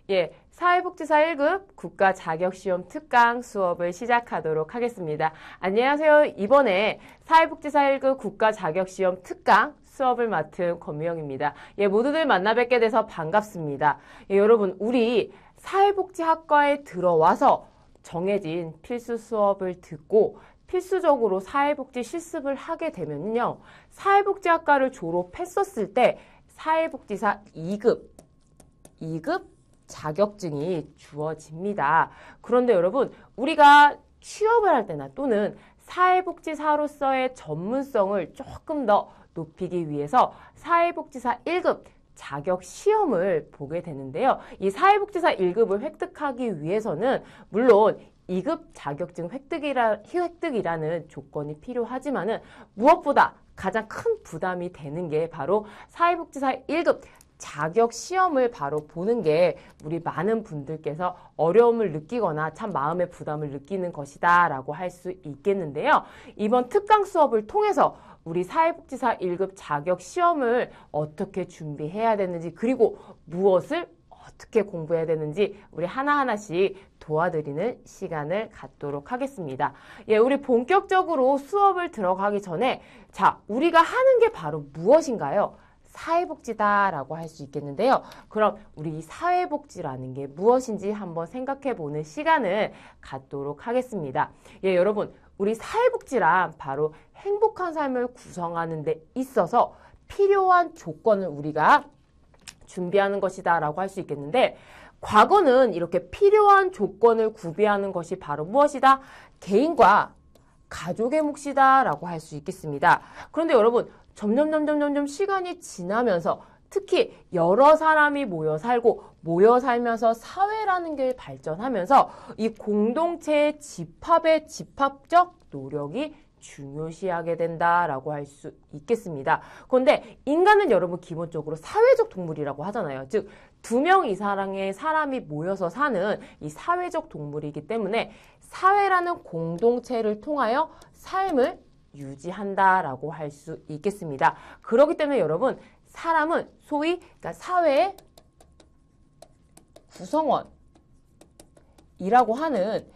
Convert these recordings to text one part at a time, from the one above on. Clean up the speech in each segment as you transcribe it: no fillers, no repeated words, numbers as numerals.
예, 사회복지사 1급 국가자격시험 특강 수업을 시작하도록 하겠습니다. 안녕하세요. 이번에 사회복지사 1급 국가자격시험 특강 수업을 맡은 권미영입니다. 예, 모두들 만나 뵙게 돼서 반갑습니다. 예, 여러분, 우리 사회복지학과에 들어와서 정해진 필수 수업을 듣고 필수적으로 사회복지 실습을 하게 되면요. 사회복지학과를 졸업했었을 때 사회복지사 2급 자격증이 주어집니다. 그런데 여러분, 우리가 취업을 할 때나 또는 사회복지사로서의 전문성을 조금 더 높이기 위해서 사회복지사 1급 자격 시험을 보게 되는데요. 이 사회복지사 1급을 획득하기 위해서는 물론 2급 자격증 획득이라는 조건이 필요하지만은 무엇보다 가장 큰 부담이 되는 게 바로 사회복지사 1급 자격 시험을 바로 보는 게 우리 많은 분들께서 어려움을 느끼거나 참 마음의 부담을 느끼는 것이다 라고 할 수 있겠는데요. 이번 특강 수업을 통해서 우리 사회복지사 1급 자격 시험을 어떻게 준비해야 되는지 그리고 무엇을 어떻게 공부해야 되는지 우리 하나하나씩 도와드리는 시간을 갖도록 하겠습니다. 예, 우리 본격적으로 수업을 들어가기 전에 자, 우리가 하는 게 바로 무엇인가요? 사회복지다라고 할 수 있겠는데요. 그럼 우리 사회복지라는 게 무엇인지 한번 생각해보는 시간을 갖도록 하겠습니다. 예, 여러분, 우리 사회복지란 바로 행복한 삶을 구성하는 데 있어서 필요한 조건을 우리가 준비하는 것이다 라고 할 수 있겠는데 과거는 이렇게 필요한 조건을 구비하는 것이 바로 무엇이다? 개인과 가족의 몫이다 라고 할 수 있겠습니다. 그런데 여러분 점점 시간이 지나면서 특히 여러 사람이 모여 살고 모여 살면서 사회라는 게 발전하면서 이 공동체의 집합적 노력이 중요시하게 된다라고 할 수 있겠습니다. 그런데 인간은 여러분 기본적으로 사회적 동물이라고 하잖아요. 즉, 2명 이상의 사람이 모여서 사는 이 사회적 동물이기 때문에 사회라는 공동체를 통하여 삶을 유지한다라고 할 수 있겠습니다. 그렇기 때문에 여러분, 사람은 소위 그러니까 사회의 구성원이라고 하는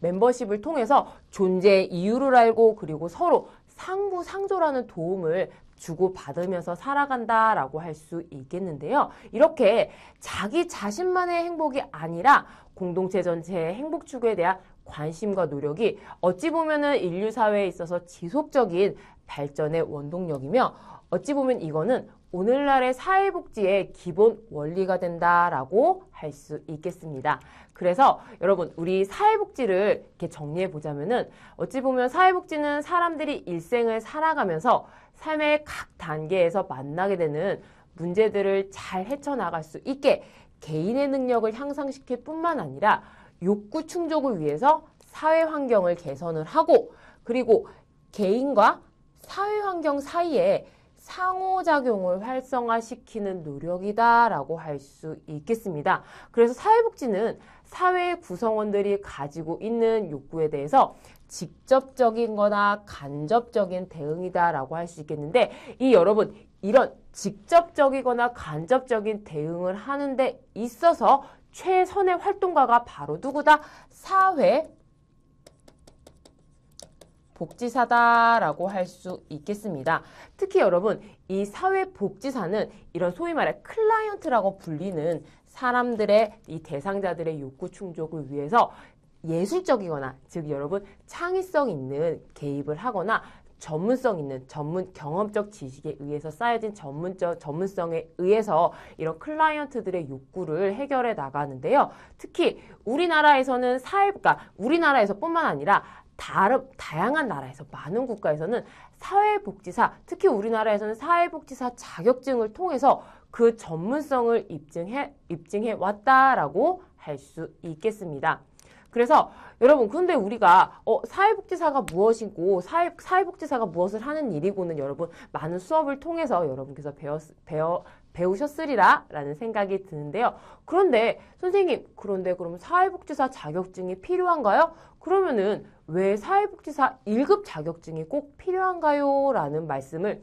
멤버십을 통해서 존재의 이유를 알고 그리고 서로 상부상조라는 도움을 주고받으면서 살아간다라고 할 수 있겠는데요. 이렇게 자기 자신만의 행복이 아니라 공동체 전체의 행복 추구에 대한 관심과 노력이 어찌 보면은 인류 사회에 있어서 지속적인 발전의 원동력이며 어찌 보면 이거는 오늘날의 사회복지의 기본 원리가 된다라고 할 수 있겠습니다. 그래서 여러분 우리 사회복지를 이렇게 정리해 보자면은 어찌 보면 사회복지는 사람들이 일생을 살아가면서 삶의 각 단계에서 만나게 되는 문제들을 잘 헤쳐나갈 수 있게 개인의 능력을 향상시킬 뿐만 아니라 욕구 충족을 위해서 사회 환경을 개선을 하고 그리고 개인과 사회 환경 사이에 상호작용을 활성화시키는 노력이다라고 할 수 있겠습니다. 그래서 사회복지는 사회 구성원들이 가지고 있는 욕구에 대해서 직접적인 거나 간접적인 대응이다라고 할 수 있겠는데 여러분 이런 직접적이거나 간접적인 대응을 하는 데 있어서 최선의 활동가가 바로 누구다? 사회복지사다라고 할 수 있겠습니다. 특히 여러분 이 사회복지사는 이런 소위 말해 클라이언트라고 불리는 사람들의 이 대상자들의 욕구 충족을 위해서 예술적이거나 즉 여러분 창의성 있는 개입을 하거나 전문성 있는 경험적 지식에 의해서 쌓여진 전문성에 의해서 이런 클라이언트들의 욕구를 해결해 나가는데요. 특히 우리나라에서는 우리나라에서뿐만 아니라 다양한 나라에서 많은 국가에서는 사회복지사, 특히 우리나라에서는 사회복지사 자격증을 통해서 그 전문성을 입증해 왔다라고 할 수 있겠습니다. 그래서 여러분 근데 우리가 사회복지사가 무엇이고 사회복지사가 무엇을 하는 일이고는 여러분 많은 수업을 통해서 여러분께서 배우셨으리라 라는 생각이 드는데요. 그런데 선생님 그럼 사회복지사 자격증이 필요한가요? 그러면은 왜 사회복지사 1급 자격증이 꼭 필요한가요? 라는 말씀을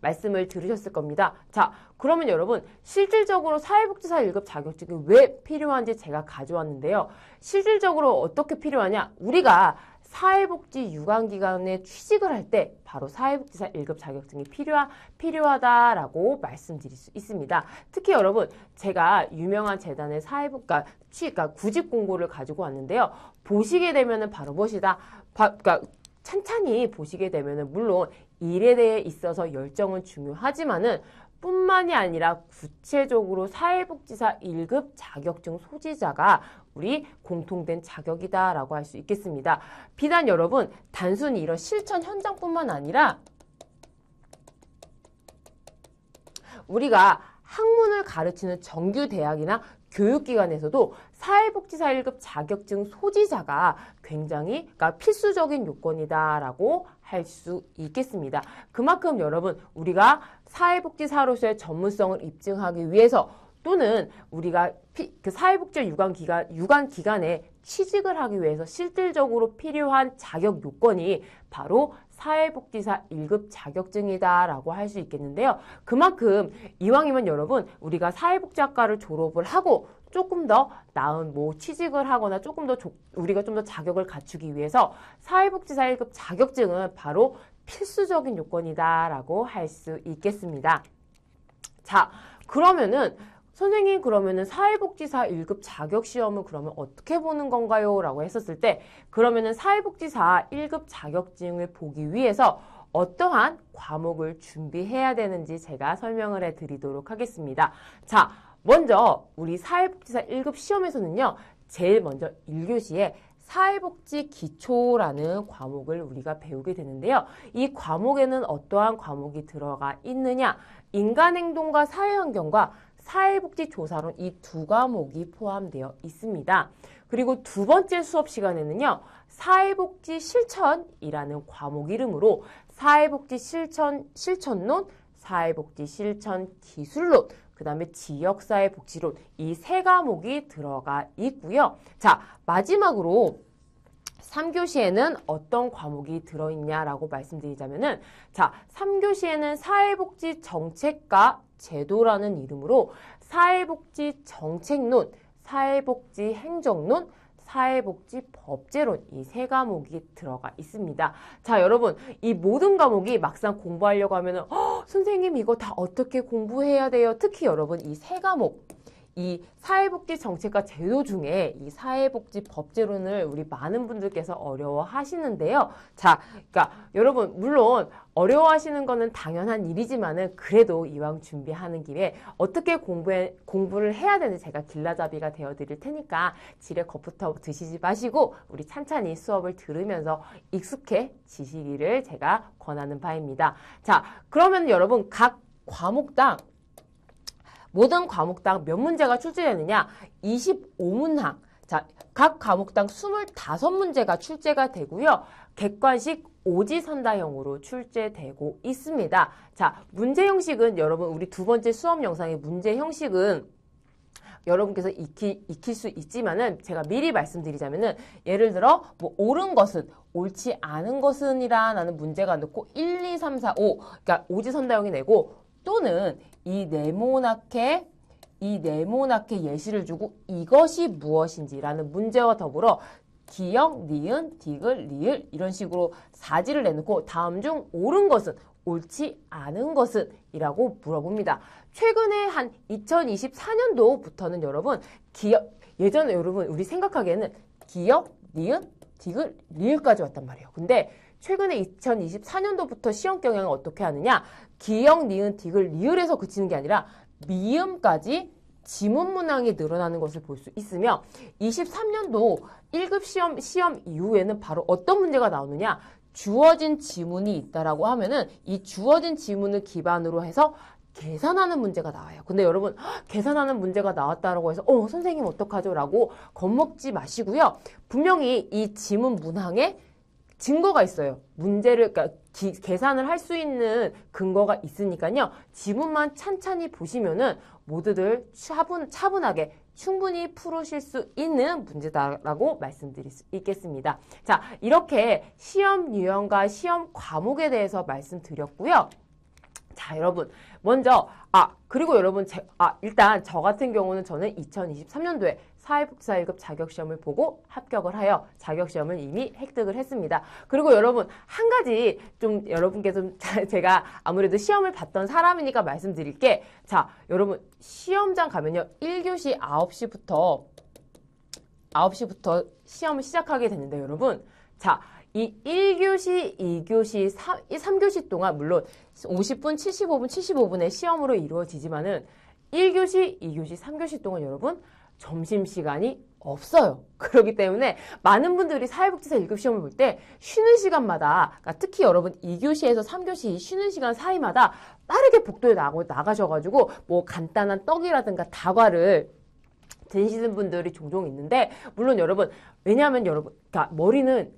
말씀을 들으셨을 겁니다. 자, 그러면 여러분 실질적으로 사회복지사 1급 자격증이 왜 필요한지 제가 가져왔는데요. 실질적으로 어떻게 필요하냐? 우리가 사회복지 유관기관에 취직을 할 때 바로 사회복지사 1급 자격증이 필요하다라고 말씀드릴 수 있습니다. 특히 여러분 제가 유명한 재단의 그러니까 구직 공고를 가지고 왔는데요. 보시게 되면은 바로 무엇이다. 그러니까 찬찬히 보시게 되면은 물론 일에 대해 있어서 열정은 중요하지만은 뿐만이 아니라 구체적으로 사회복지사 1급 자격증 소지자가 우리 공통된 자격이다라고 할 수 있겠습니다. 비단 여러분 단순히 이런 실천 현장뿐만 아니라 우리가 학문을 가르치는 정규 대학이나 교육기관에서도 사회복지사 1급 자격증 소지자가 굉장히 그러니까 필수적인 요건이다라고 할 수 있겠습니다. 그만큼 여러분 우리가 사회복지사로서의 전문성을 입증하기 위해서 또는 우리가 그 사회복지 유관기관에 취직을 하기 위해서 실질적으로 필요한 자격 요건이 바로 사회복지사 1급 자격증이다라고 할 수 있겠는데요. 그만큼 이왕이면 여러분 우리가 사회복지학과를 졸업을 하고 조금 더 나은 취직을 하거나 조금 더 우리가 좀 더 자격을 갖추기 위해서 사회복지사 1급 자격증은 바로 필수적인 요건이다라고 할 수 있겠습니다. 자, 그러면은 선생님 그러면은 사회복지사 1급 자격시험은 그러면 어떻게 보는 건가요? 라고 했었을 때 그러면은 사회복지사 1급 자격증을 보기 위해서 어떠한 과목을 준비해야 되는지 제가 설명을 해드리도록 하겠습니다. 자, 먼저 우리 사회복지사 1급 시험에서는요. 제일 먼저 1교시에 사회복지 기초라는 과목을 우리가 배우게 되는데요. 이 과목에는 어떠한 과목이 들어가 있느냐? 인간행동과 사회환경과 사회복지 조사론 이 두 과목이 포함되어 있습니다. 그리고 두 번째 수업 시간에는요. 사회복지 실천이라는 과목 이름으로 사회복지 실천론, 사회복지 실천 기술론, 그 다음에 지역사회 복지론 이 세 과목이 들어가 있고요. 자, 마지막으로 3교시에는 어떤 과목이 들어있냐라고 말씀드리자면은 자, 3교시에는 사회복지 정책과 제도라는 이름으로 사회복지 정책론, 사회복지 행정론, 사회복지 법제론 이 세 과목이 들어가 있습니다. 자, 여러분 이 모든 과목이 막상 공부하려고 하면은 선생님 이거 다 어떻게 공부해야 돼요? 특히 여러분 이 세 과목 이 사회복지 정책과 제도 중에 이 사회복지 법제론을 우리 많은 분들께서 어려워하시는데요. 자, 그러니까 여러분 물론 어려워하시는 거는 당연한 일이지만은 그래도 이왕 준비하는 김에 어떻게 공부를 해야 되는지 제가 길라잡이가 되어드릴 테니까 지레 겁부터 드시지 마시고 우리 찬찬히 수업을 들으면서 익숙해지시기를 제가 권하는 바입니다. 자, 그러면 여러분 각 과목당 모든 과목당 몇 문제가 출제되느냐? 25문항. 자, 각 과목당 25문제가 출제가 되고요. 객관식 오지선다형으로 출제되고 있습니다. 자, 문제 형식은 여러분 우리 두 번째 수업 영상의 문제 형식은 여러분께서 익힐 수 있지만은 제가 미리 말씀드리자면은 예를 들어 옳은 것은 옳지 않은 것은이라는 문제가 넣고 1, 2, 3, 4, 5 그러니까 오지선다형이 내고 또는 이 네모나게 예시를 주고 이것이 무엇인지라는 문제와 더불어 기역, 니은, 디귿, 리을 이런 식으로 사지를 내놓고 다음 중 옳은 것은 옳지 않은 것은 이라고 물어봅니다. 최근에 한 2024년도부터는 여러분 예전에 여러분 우리 생각하기에는 기역, 니은, 디귿, 리을까지 왔단 말이에요. 근데 최근에 2024년도부터 시험 경향은 어떻게 하느냐? 기역, 니은, 디귿, 리을에서 그치는 게 아니라 미음까지 지문 문항이 늘어나는 것을 볼 수 있으며 23년도 1급 시험 이후에는 바로 어떤 문제가 나오느냐? 주어진 지문이 있다라고 하면은 이 주어진 지문을 기반으로 해서 계산하는 문제가 나와요. 근데 여러분 계산하는 문제가 나왔다라고 해서 선생님 어떡하죠? 라고 겁먹지 마시고요. 분명히 이 지문 문항에 증거가 있어요. 문제를 그러니까 계산을 할 수 있는 근거가 있으니까요. 지문만 찬찬히 보시면은 모두들 차분하게 충분히 풀으실 수 있는 문제다라고 말씀드릴 수 있겠습니다. 자, 이렇게 시험 유형과 시험 과목에 대해서 말씀드렸고요. 자, 여러분, 먼저, 그리고 여러분, 일단 저 같은 경우는 저는 2023년도에 사회복지사 1급 자격시험을 보고 합격을 하여 자격시험을 이미 획득을 했습니다. 그리고 여러분, 한 가지 좀 여러분께 좀 제가 아무래도 시험을 봤던 사람이니까 말씀드릴 게, 자, 여러분, 시험장 가면요, 1교시 9시부터 시험을 시작하게 되는데, 여러분, 자, 이 1교시, 2교시, 3교시 동안 물론 50분, 75분의 시험으로 이루어지지만은 1교시, 2교시, 3교시 동안 여러분 점심시간이 없어요. 그렇기 때문에 많은 분들이 사회복지사 1급 시험을 볼 때 쉬는 시간마다, 그러니까 특히 여러분 2교시에서 3교시 쉬는 시간 사이마다 빠르게 복도에 나가셔가지고 뭐 간단한 떡이라든가 다과를 드시는 분들이 종종 있는데, 물론 여러분, 왜냐하면 여러분, 그러니까 머리는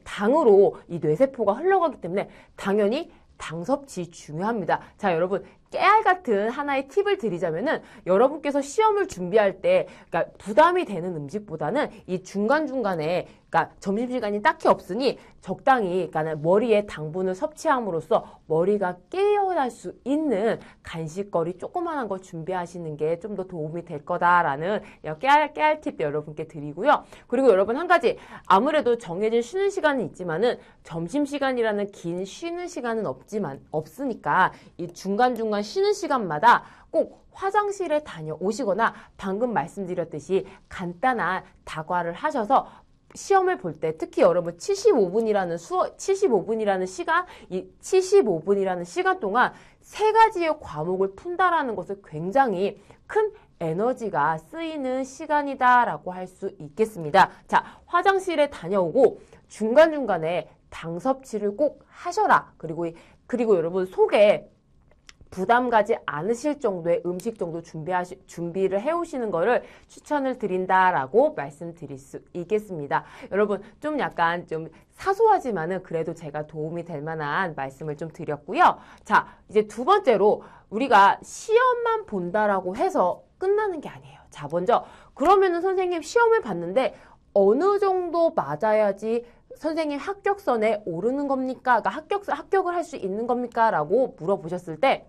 당으로 이 뇌세포가 흘러가기 때문에 당연히 당 섭취 중요합니다. 자, 여러분, 깨알 같은 하나의 팁을 드리자면은 여러분께서 시험을 준비할 때, 그러니까 부담이 되는 음식보다는 이 중간중간에, 그러니까 점심시간이 딱히 없으니 적당히, 그러니까 머리에 당분을 섭취함으로써 머리가 깨어날 수 있는 간식거리 조그만한 거 준비하시는 게 좀 더 도움이 될 거다라는 깨알 팁 여러분께 드리고요. 그리고 여러분 한 가지, 아무래도 정해진 쉬는 시간은 있지만은 점심시간이라는 긴 쉬는 시간은 없으니까 이 중간중간 쉬는 시간마다 꼭 화장실에 다녀오시거나 방금 말씀드렸듯이 간단한 다과를 하셔서 시험을 볼 때, 특히 여러분 75분이라는 시간, 이 75분이라는 시간 동안 세 가지의 과목을 푼다라는 것을 굉장히 큰 에너지가 쓰이는 시간이다라고 할 수 있겠습니다. 자, 화장실에 다녀오고 중간중간에 당 섭취를 꼭 하셔라. 그리고 여러분 속에 부담 가지 않으실 정도의 음식 정도 준비를 해오시는 거를 추천을 드린다라고 말씀드릴 수 있겠습니다. 여러분, 좀 약간 좀 사소하지만은 그래도 제가 도움이 될 만한 말씀을 좀 드렸고요. 자, 이제 두 번째로 우리가 시험만 본다라고 해서 끝나는 게 아니에요. 자, 먼저, 그러면은 선생님 시험을 봤는데 어느 정도 맞아야지 선생님 합격선에 오르는 겁니까? 그러니까 합격을 할 수 있는 겁니까? 라고 물어보셨을 때,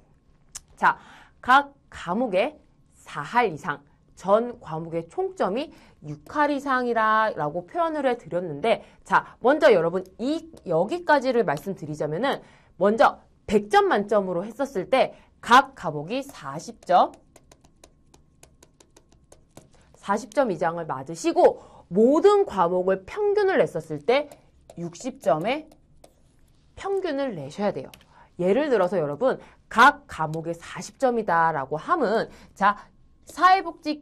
자, 각 과목에 4할 이상, 전 과목의 총점이 6할 이상이라고 표현을 해드렸는데, 자, 먼저 여러분 여기까지를 말씀드리자면은, 먼저 100점 만점으로 했었을 때 각 과목이 40점 이상을 맞으시고, 모든 과목을 평균을 냈었을 때 60점의 평균을 내셔야 돼요. 예를 들어서 여러분, 각 과목에 40점이다라고 함은, 자, 사회복지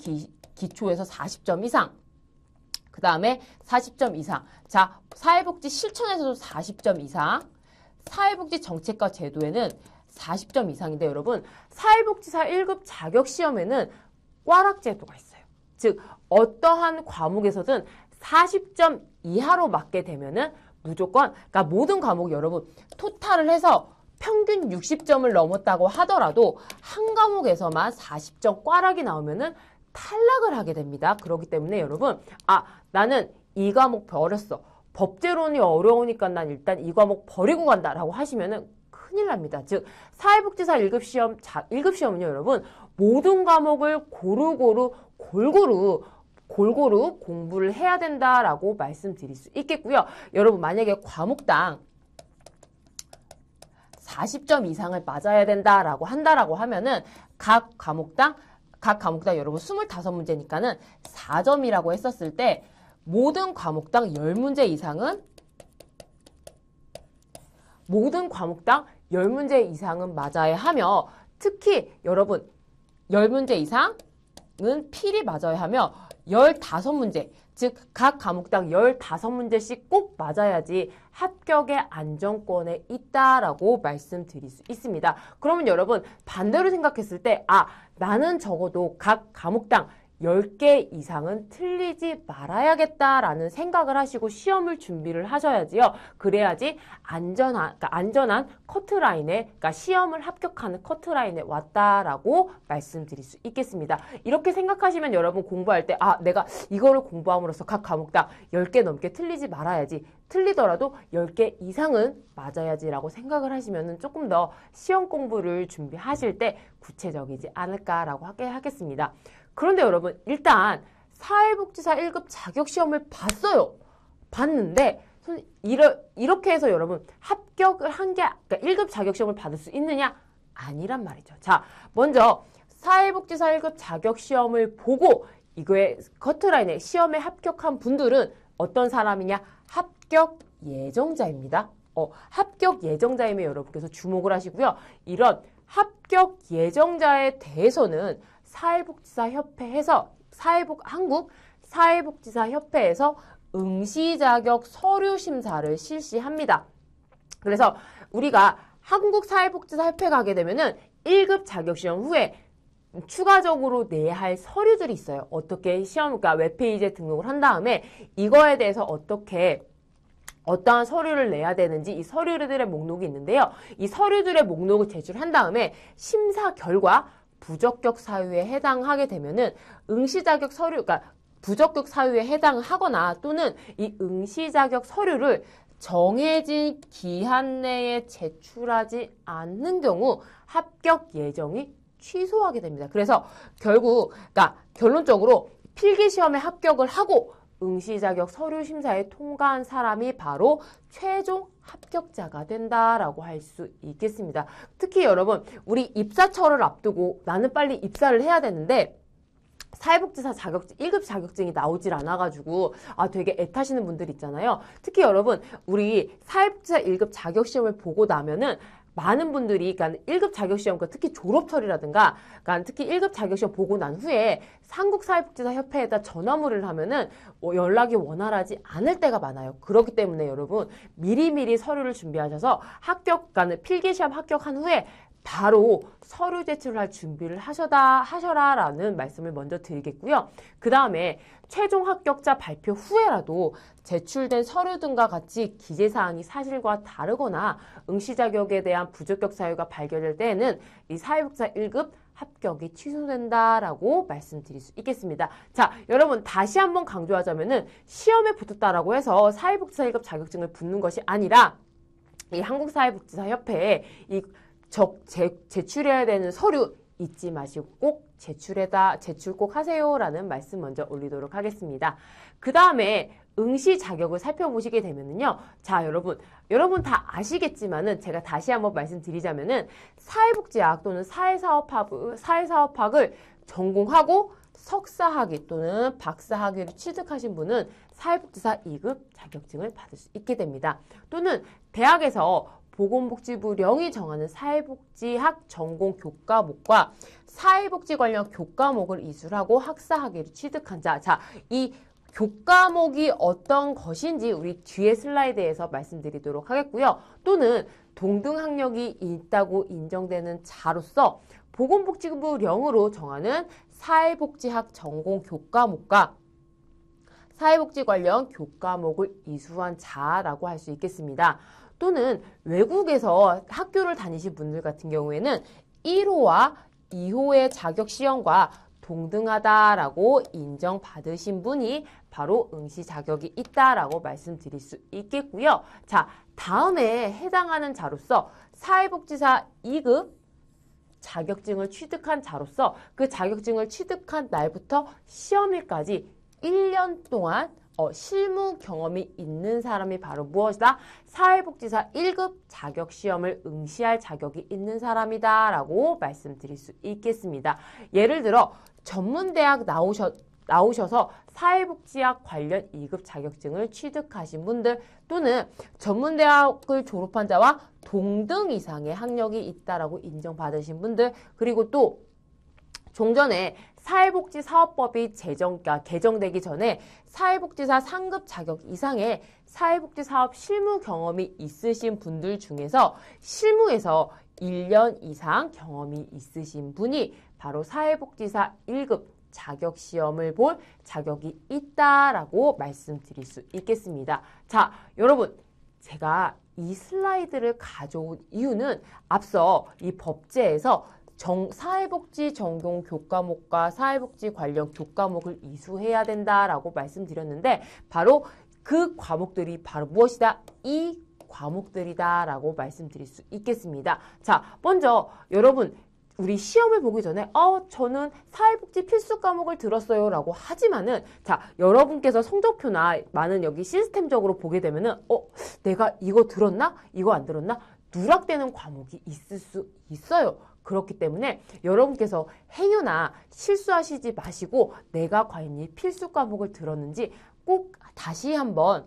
기초에서 40점 이상, 그 다음에 40점 이상, 자, 사회복지 실천에서도 40점 이상, 사회복지 정책과 제도에는 40점 이상인데, 여러분, 사회복지사 1급 자격시험에는 꽈락 제도가 있어요. 즉, 어떠한 과목에서든 40점 이하로 맞게 되면은 무조건, 그러니까 모든 과목 여러분, 토탈을 해서 평균 60점을 넘었다고 하더라도 한 과목에서만 40점 꽈락이 나오면은 탈락을 하게 됩니다. 그렇기 때문에 여러분, 나는 이 과목 버렸어. 법제론이 어려우니까 난 일단 이 과목 버리고 간다라고 하시면은 큰일 납니다. 즉, 사회복지사 1급 시험은요, 여러분, 모든 과목을 골고루 공부를 해야 된다라고 말씀드릴 수 있겠고요. 여러분, 만약에 과목당 40점 이상을 맞아야 된다라고 하면은 각 과목당 여러분 25문제니까는 4점이라고 했었을 때 모든 과목당 10문제 이상은 맞아야 하며, 특히 여러분 10문제 이상은 필히 맞아야 하며 15문제, 즉 각 과목당 15문제씩 꼭 맞아야지 합격의 안정권에 있다라고 말씀드릴 수 있습니다. 그러면 여러분 반대로 생각했을 때 나는 적어도 각 과목당 10개 이상은 틀리지 말아야겠다라는 생각을 하시고 시험을 준비를 하셔야지요. 그래야지 안전한 커트라인에, 그러니까 시험을 합격하는 커트라인에 왔다라고 말씀드릴 수 있겠습니다. 이렇게 생각하시면 여러분 공부할 때, 내가 이거를 공부함으로써 각 과목당 10개 넘게 틀리지 말아야지. 틀리더라도 10개 이상은 맞아야지라고 생각을 하시면 조금 더 시험 공부를 준비하실 때 구체적이지 않을까라고 하겠습니다. 그런데 여러분, 일단 사회복지사 1급 자격시험을 봤는데 이렇게 해서 여러분 합격을 한 게, 그러니까 1급 자격시험을 받을 수 있느냐? 아니란 말이죠. 자, 먼저 사회복지사 1급 자격시험을 보고 이거의 커트라인에 시험에 합격한 분들은 어떤 사람이냐? 합격 예정자입니다. 합격 예정자임에 여러분께서 주목을 하시고요. 이런 합격 예정자에 대해서는 한국 사회복지사협회에서 응시자격 서류 심사를 실시합니다. 그래서 우리가 한국 사회복지사협회 가게 되면은 1급 자격시험 후에 추가적으로 내야 할 서류들이 있어요. 어떻게 그러니까 웹페이지에 등록을 한 다음에 이거에 대해서 어떠한 서류를 내야 되는지 이 서류들의 목록이 있는데요. 이 서류들의 목록을 제출한 다음에 심사 결과 부적격 사유에 해당하게 되면은 응시자격 서류, 그러니까 부적격 사유에 해당하거나 또는 이 응시자격 서류를 정해진 기한 내에 제출하지 않는 경우 합격 예정이 취소하게 됩니다. 그래서 그러니까 결론적으로 필기시험에 합격을 하고 응시자격 서류 심사에 통과한 사람이 바로 최종 합격자가 된다라고 할 수 있겠습니다. 특히 여러분, 우리 입사철을 앞두고 나는 빨리 입사를 해야 되는데 사회복지사 1급 자격증이 나오질 않아가지고 되게 애타시는 분들 있잖아요. 특히 여러분, 우리 사회복지사 1급 자격시험을 보고 나면은 많은 분들이, 그러니까 1급 자격시험, 특히 졸업철이라든가, 그러니까 특히 1급 자격시험 보고 난 후에 한국사회복지사협회에다 전화물을 하면은 연락이 원활하지 않을 때가 많아요. 그렇기 때문에 여러분, 미리미리 서류를 준비하셔서 그러니까 필기시험 합격한 후에 바로 서류 제출할 준비를 하셔라라는 말씀을 먼저 드리겠고요. 그 다음에 최종 합격자 발표 후에라도 제출된 서류 등과 같이 기재사항이 사실과 다르거나 응시자격에 대한 부적격 사유가 발견될 때에는 이 사회복지사 1급 합격이 취소된다라고 말씀드릴 수 있겠습니다. 자, 여러분 다시 한번 강조하자면은 시험에 붙었다라고 해서 사회복지사 1급 자격증을 붙는 것이 아니라 이 한국사회복지사협회에 제출해야 되는 서류 잊지 마시고 꼭 제출 꼭 하세요라는 말씀 먼저 올리도록 하겠습니다. 그 다음에 응시 자격을 살펴보시게 되면은요. 자, 여러분 다 아시겠지만은 제가 다시 한번 말씀드리자면은 사회복지학 또는 사회사업학을 전공하고 석사학위 또는 박사학위를 취득하신 분은 사회복지사 2급 자격증을 받을 수 있게 됩니다. 또는 대학에서 보건복지부령이 정하는 사회복지학 전공 교과목과 사회복지 관련 교과목을 이수하고 학사학위를 취득한 자. 자, 이 교과목이 어떤 것인지 우리 뒤에 슬라이드에서 말씀드리도록 하겠고요. 또는 동등 학력이 있다고 인정되는 자로서 보건복지부령으로 정하는 사회복지학 전공 교과목과 사회복지 관련 교과목을 이수한 자라고 할 수 있겠습니다. 또는 외국에서 학교를 다니신 분들 같은 경우에는 1호와 2호의 자격시험과 동등하다라고 인정받으신 분이 바로 응시 자격이 있다라고 말씀드릴 수 있겠고요. 자, 다음에 해당하는 자로서 사회복지사 2급 자격증을 취득한 자로서 그 자격증을 취득한 날부터 시험일까지 1년 동안 실무 경험이 있는 사람이 바로 무엇이다? 사회복지사 1급 자격시험을 응시할 자격이 있는 사람이다 라고 말씀드릴 수 있겠습니다. 예를 들어 전문대학 나오셔서 사회복지학 관련 2급 자격증을 취득하신 분들 또는 전문대학을 졸업한 자와 동등 이상의 학력이 있다라고 인정받으신 분들 그리고 또 종전에 사회복지사업법이 개정되기 전에 사회복지사 상급 자격 이상의 사회복지사업 실무 경험이 있으신 분들 중에서 실무에서 1년 이상 경험이 있으신 분이 바로 사회복지사 1급 자격시험을 볼 자격이 있다라고 말씀드릴 수 있겠습니다. 자, 여러분, 제가 이 슬라이드를 가져온 이유는 앞서 이 법제에서 사회복지 전공 교과목과 사회복지 관련 교과목을 이수해야 된다라고 말씀드렸는데 바로 그 과목들이 바로 무엇이다? 이 과목들이다라고 말씀드릴 수 있겠습니다. 자, 먼저 여러분 우리 시험을 보기 전에 저는 사회복지 필수 과목을 들었어요 라고 하지만은 자, 여러분께서 성적표나 많은 여기 시스템적으로 보게 되면은 내가 이거 들었나? 이거 안 들었나? 누락되는 과목이 있을 수 있어요. 그렇기 때문에 여러분께서 행여나 실수하시지 마시고 내가 과연 이 필수 과목을 들었는지 꼭 다시 한번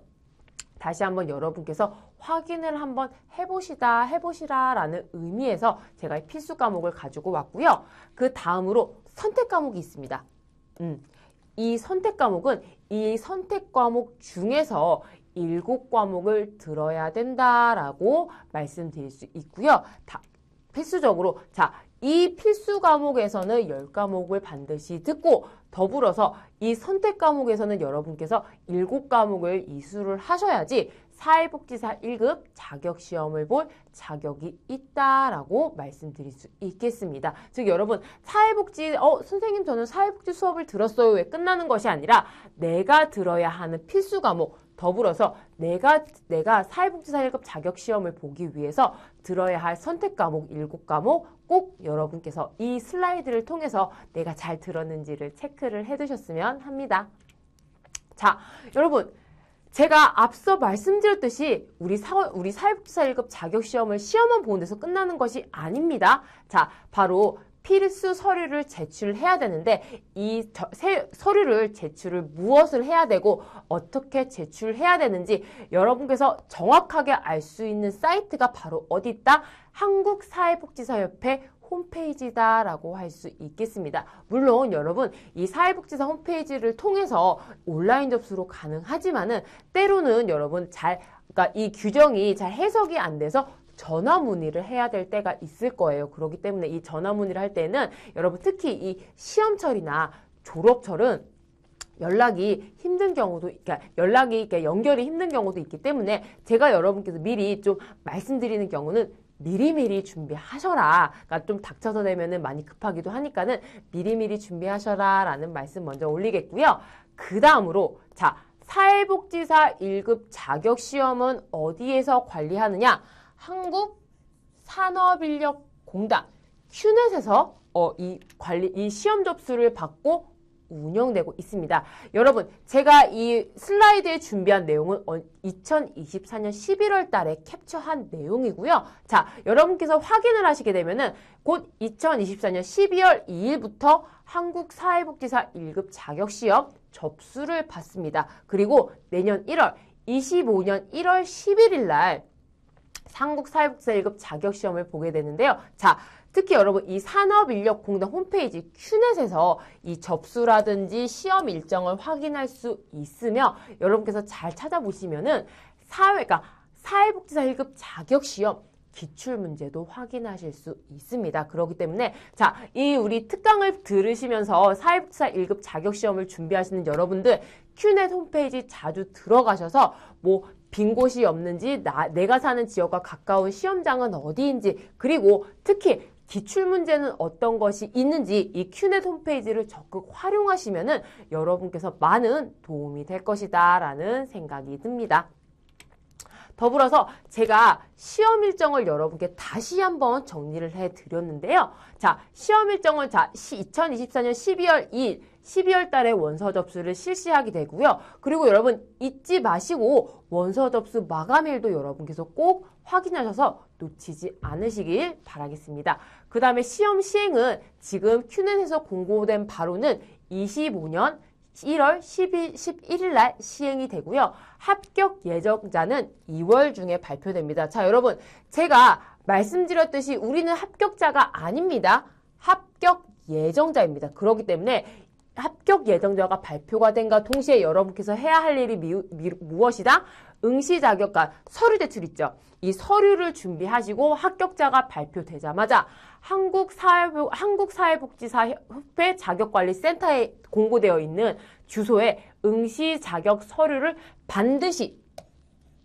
여러분께서 확인을 한번 해보시라라는 의미에서 제가 이 필수 과목을 가지고 왔고요. 그 다음으로 선택 과목이 있습니다. 이 선택 과목은 이 선택 과목 중에서 7과목을 들어야 된다라고 말씀드릴 수 있고요. 필수적으로 이 필수 과목에서는 10과목을 반드시 듣고 더불어서 이 선택 과목에서는 여러분께서 7과목을 이수를 하셔야지 사회복지사 1급 자격시험을 볼 자격이 있다라고 말씀드릴 수 있겠습니다. 즉 여러분 사회복지 선생님 저는 사회복지 수업을 들었어요 왜 끝나는 것이 아니라 내가 들어야 하는 필수 과목 더불어서 내가 사회복지사 1급 자격시험을 보기 위해서 들어야 할 선택 과목 7과목 꼭 여러분께서 이 슬라이드를 통해서 내가 잘 들었는지를 체크를 해두셨으면 합니다. 자, 여러분 제가 앞서 말씀드렸듯이 우리 사회복지사 1급 자격시험을 시험만 보는 데서 끝나는 것이 아닙니다. 자, 바로 필수 서류를 제출해야 되는데 이 서류를 제출을 무엇을 해야 되고 어떻게 제출해야 되는지 여러분께서 정확하게 알 수 있는 사이트가 바로 어디 있다? 한국사회복지사협회 홈페이지다라고 할 수 있겠습니다. 물론 여러분 이 사회복지사 홈페이지를 통해서 온라인 접수로 가능하지만은 때로는 여러분 그러니까 이 규정이 잘 해석이 안 돼서 전화 문의를 해야 될 때가 있을 거예요. 그렇기 때문에 이 전화 문의를 할 때는 여러분 특히 이 시험철이나 졸업철은 연락이 힘든 경우도, 연결이 힘든 경우도 있기 때문에 제가 여러분께서 미리 좀 말씀드리는 경우는 미리미리 준비하셔라. 그러니까 좀 닥쳐서 되면은 많이 급하기도 하니까는 미리미리 준비하셔라 라는 말씀 먼저 올리겠고요. 그 다음으로 사회복지사 1급 자격시험은 어디에서 관리하느냐? 한국산업인력공단 큐넷에서 이 시험 접수를 받고 운영되고 있습니다. 여러분, 제가 이 슬라이드에 준비한 내용은 2024년 11월 달에 캡처한 내용이고요. 자, 여러분께서 확인을 하시게 되면은 곧 2024년 12월 2일부터 한국사회복지사 1급 자격시험 접수를 받습니다. 그리고 내년 1월, 25년 1월 11일 날 한국사회복지사 1급 자격시험을 보게 되는데요. 자, 특히 여러분 이 산업인력공단 홈페이지 큐넷에서 이 접수라든지 시험 일정을 확인할 수 있으며 여러분께서 잘 찾아보시면은 사회복지사 1급 자격시험 기출문제도 확인하실 수 있습니다. 그렇기 때문에 이 우리 특강을 들으시면서 사회복지사 1급 자격시험을 준비하시는 여러분들 큐넷 홈페이지 자주 들어가셔서 빈 곳이 없는지 내가 사는 지역과 가까운 시험장은 어디인지 그리고 특히 기출문제는 어떤 것이 있는지 이 큐넷 홈페이지를 적극 활용하시면은 여러분께서 많은 도움이 될 것이다 라는 생각이 듭니다. 더불어서 제가 시험 일정을 여러분께 다시 한번 정리를 해드렸는데요. 자, 시험 일정은 2024년 12월 2일, 12월 달에 원서 접수를 실시하게 되고요. 그리고 여러분 잊지 마시고 원서 접수 마감일도 여러분께서 꼭 확인하셔서 놓치지 않으시길 바라겠습니다. 그 다음에 시험 시행은 지금 큐넷에서 공고된 바로는 25년 1월 11일 날 시행이 되고요. 합격 예정자는 2월 중에 발표됩니다. 자, 여러분 제가 말씀드렸듯이 우리는 합격자가 아닙니다. 합격 예정자입니다. 그렇기 때문에 합격 예정자가 발표가 된과 동시에 여러분께서 해야 할 일이 무엇이다? 응시 자격과 서류 제출 있죠. 이 서류를 준비하시고 합격자가 발표되자마자 한국사회복지사협회 자격관리센터에 공고되어 있는 주소에 응시 자격 서류를 반드시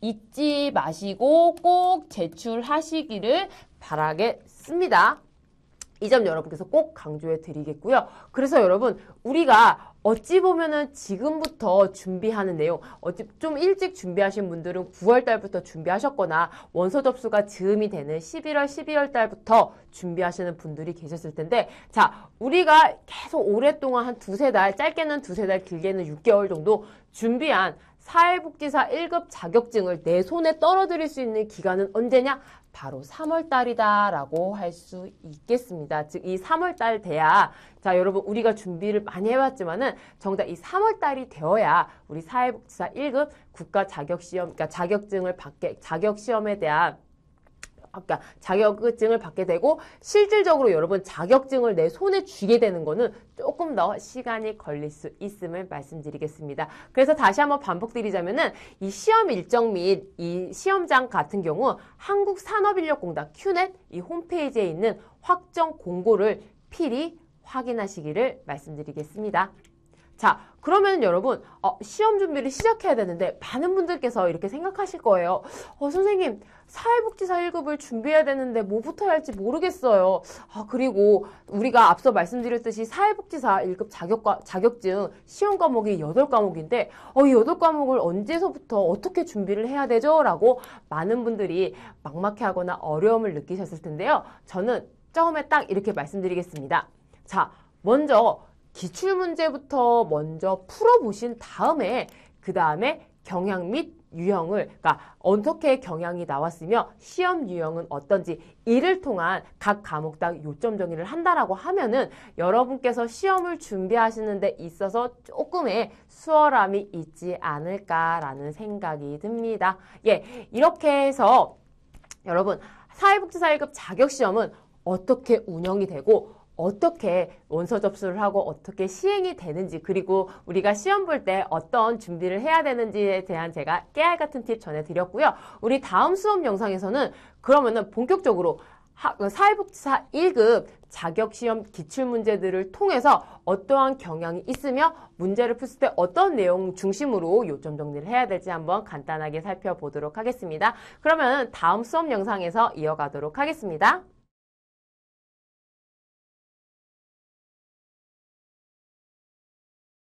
잊지 마시고 꼭 제출하시기를 바라겠습니다. 이 점 여러분께서 꼭 강조해 드리겠고요. 그래서 여러분, 우리가 어찌 보면은 지금부터 준비하는 내용, 좀 일찍 준비하신 분들은 9월 달부터 준비하셨거나 원서 접수가 즈음이 되는 11월, 12월 달부터 준비하시는 분들이 계셨을 텐데, 자, 우리가 계속 오랫동안 한 두세 달, 짧게는 두세 달, 길게는 6개월 정도 준비한 사회복지사 1급 자격증을 내 손에 떨어뜨릴 수 있는 기간은 언제냐? 바로 3월 달이다라고 할 수 있겠습니다. 즉, 이 3월 달 돼야, 자, 여러분, 우리가 준비를 많이 해왔지만은 정작 이 3월 달이 되어야 우리 사회복지사 1급 국가 자격시험, 그러니까 자격시험에 대한 아까 자격증을 받게 되고 실질적으로 여러분 자격증을 내 손에 쥐게 되는 거는 조금 더 시간이 걸릴 수 있음을 말씀드리겠습니다. 그래서 다시 한번 반복드리자면은 이 시험 일정 및 이 시험장 같은 경우 한국산업인력공단 큐넷 이 홈페이지에 있는 확정 공고를 필히 확인하시기를 말씀드리겠습니다. 자, 그러면 여러분 시험 준비를 시작해야 되는데 많은 분들께서 이렇게 생각하실 거예요. 선생님, 사회복지사 1급을 준비해야 되는데 뭐부터 해야 할지 모르겠어요. 그리고 우리가 앞서 말씀드렸듯이 사회복지사 1급 자격증 시험 과목이 8과목인데 이 8과목을 언제서부터 어떻게 준비를 해야 되죠? 라고 많은 분들이 막막해하거나 어려움을 느끼셨을 텐데요. 저는 처음에 딱 이렇게 말씀드리겠습니다. 자, 먼저 기출문제부터 먼저 풀어보신 다음에 그 다음에 경향 및 유형을, 그러니까 어떻게 경향이 나왔으며 시험 유형은 어떤지 이를 통한 각 과목당 요점 정의를 한다라고 하면은 여러분께서 시험을 준비하시는 데 있어서 조금의 수월함이 있지 않을까라는 생각이 듭니다. 예, 이렇게 해서 여러분 사회복지사 1급 자격시험은 어떻게 운영이 되고 어떻게 원서 접수를 하고 어떻게 시행이 되는지, 그리고 우리가 시험 볼 때 어떤 준비를 해야 되는지에 대한 제가 깨알 같은 팁 전해드렸고요. 우리 다음 수업 영상에서는 그러면은 본격적으로 사회복지사 1급 자격시험 기출문제들을 통해서 어떠한 경향이 있으며 문제를 풀 때 어떤 내용 중심으로 요점 정리를 해야 될지 한번 간단하게 살펴보도록 하겠습니다. 그러면 다음 수업 영상에서 이어가도록 하겠습니다.